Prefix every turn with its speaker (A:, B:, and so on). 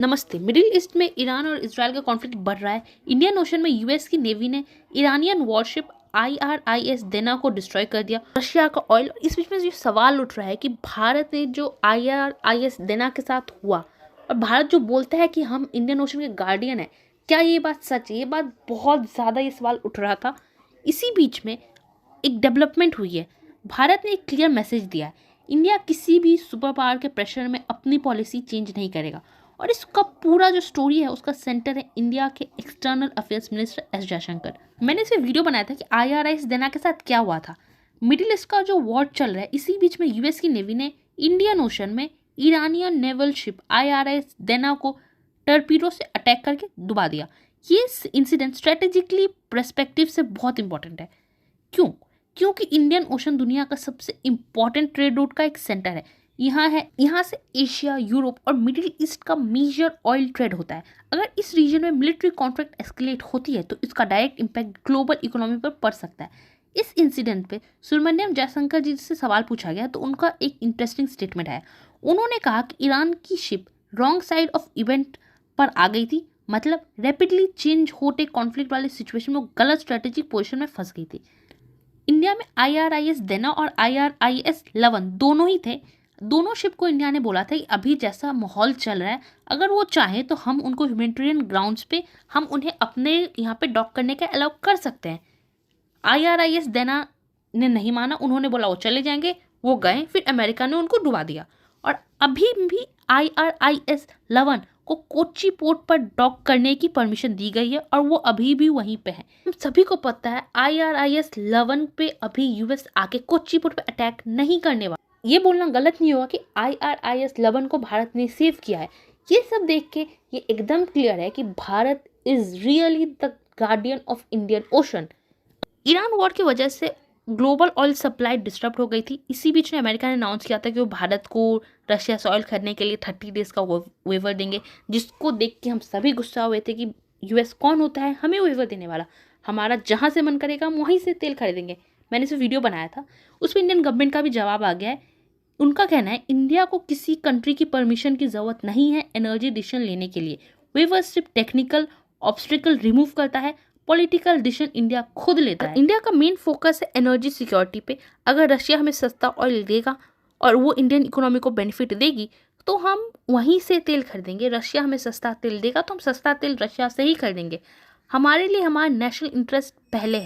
A: नमस्ते। Middle east में Iran और इजराइल का कॉन्फ्लिक्ट बढ़ रहा है। इंडियन ओशन में यूएस की नेवी ने ईरानियन वॉरशिप IRIS देना को डिस्ट्रॉय कर दिया। रशिया का ऑयल। इस बीच में जो सवाल उठ रहा है कि भारत ने जो IRIS देना के साथ हुआ और भारत जो बोलता है कि हम इंडियन ओशन के गार्डियन है, क्या ये बात सच है? ये बात बहुत ज़्यादा ये सवाल उठ रहा था। इसी बीच में एक डेवलपमेंट हुई है। भारत ने एक क्लियर मैसेज दिया है, इंडिया किसी भी सुपर पावर के प्रेशर में अपनी पॉलिसी चेंज नहीं करेगा। और इसका पूरा जो स्टोरी है उसका सेंटर है इंडिया के external affairs minister S Jaishankar. मैंने इसे वीडियो बनाया था कि IRIS देना के साथ क्या हुआ था। मिडिल ईस्ट का जो वॉर चल रहा है, इसी बीच में यूएस की नेवी ने इंडियन ओशन में ईरानियन नेवल शिप IRIS देना को टर्पीडो से अटैक करके डुबा दिया। ये इंसिडेंट स्ट्रेटेजिकली पर्सपेक्टिव से बहुत इंपॉर्टेंट है। क्यों? क्योंकि इंडियन ओशन दुनिया का सबसे इंपॉर्टेंट ट्रेड रूट का एक सेंटर है। यहाँ से एशिया, यूरोप और मिडिल ईस्ट का मेजर ऑयल ट्रेड होता है। अगर इस रीजन में मिलिट्री कॉन्फ्लिक्ट एस्केलेट होती है तो इसका डायरेक्ट इम्पैक्ट ग्लोबल इकोनॉमी पर पड़ सकता है। इस इंसिडेंट पे सुब्रमण्यम जयशंकर जी से सवाल पूछा गया तो उनका एक इंटरेस्टिंग स्टेटमेंट है। उन्होंने कहा कि ईरान की ship wrong side of event पर आ गई थी, मतलब रैपिडली चेंज होते कॉन्फ्लिक्ट वाले सिचुएशन में गलत स्ट्रेटेजिक पोजिशन में फंस गई थी। इंडिया में IRIS देना और IRIS 11 दोनों ही थे। दोनों शिप को इंडिया ने बोला था कि अभी जैसा माहौल चल रहा है, अगर वो चाहें तो हम उनको ह्यूमैनिटेरियन ग्राउंड्स पे हम उन्हें अपने यहाँ पे डॉक करने का अलाउ कर सकते हैं। IRIS देना ने नहीं माना, उन्होंने बोला वो चले जाएंगे, वो गए, फिर अमेरिका ने उनको डुबा दिया। और अभी भी IRIS 11 को कोच्चि पोर्ट पर डॉक करने की परमिशन दी गई है और वो अभी भी वहीं पे है। हम सभी को पता है IRIS 11 पे अभी यूएस आके कोच्चि पोर्ट पे अटैक नहीं करने वाला। ये बोलना गलत नहीं होगा कि IRIS 11 को भारत ने सेव किया है। ये सब देख के ये एकदम क्लियर है कि Bharat is really the guardian of Indian ocean. Iran war की वजह से ग्लोबल ऑयल सप्लाई डिस्टर्ब हो गई थी। इसी बीच में अमेरिका ने अनाउंस किया था कि वो भारत को रशिया से ऑयल खरीदने के लिए 30 डेज का वेवर देंगे, जिसको देख के हम सभी गुस्सा हुए थे कि यूएस कौन होता है हमें वेवर देने वाला, हमारा जहाँ से मन करेगा हम वहीं से तेल खरीदेंगे। मैंने इसे वीडियो बनाया था, उसमें इंडियन गवर्नमेंट का भी जवाब आ गया है। उनका कहना है इंडिया को किसी कंट्री की परमिशन की ज़रूरत नहीं है एनर्जी डिसीजन लेने के लिए। वेवर सिर्फ टेक्निकल ऑब्स्टिकल रिमूव करता है, पॉलिटिकल डिसीजन इंडिया खुद लेता है। इंडिया का मेन फोकस है एनर्जी सिक्योरिटी पे। अगर रशिया हमें सस्ता ऑयल देगा और वो इंडियन इकोनॉमी को बेनिफिट देगी तो हम वहीं से तेल खरीदेंगे। रशिया हमें सस्ता तेल देगा तो हम सस्ता तेल रशिया से ही खरीदेंगे। हमारे लिए हमारा नेशनल इंटरेस्ट पहले है।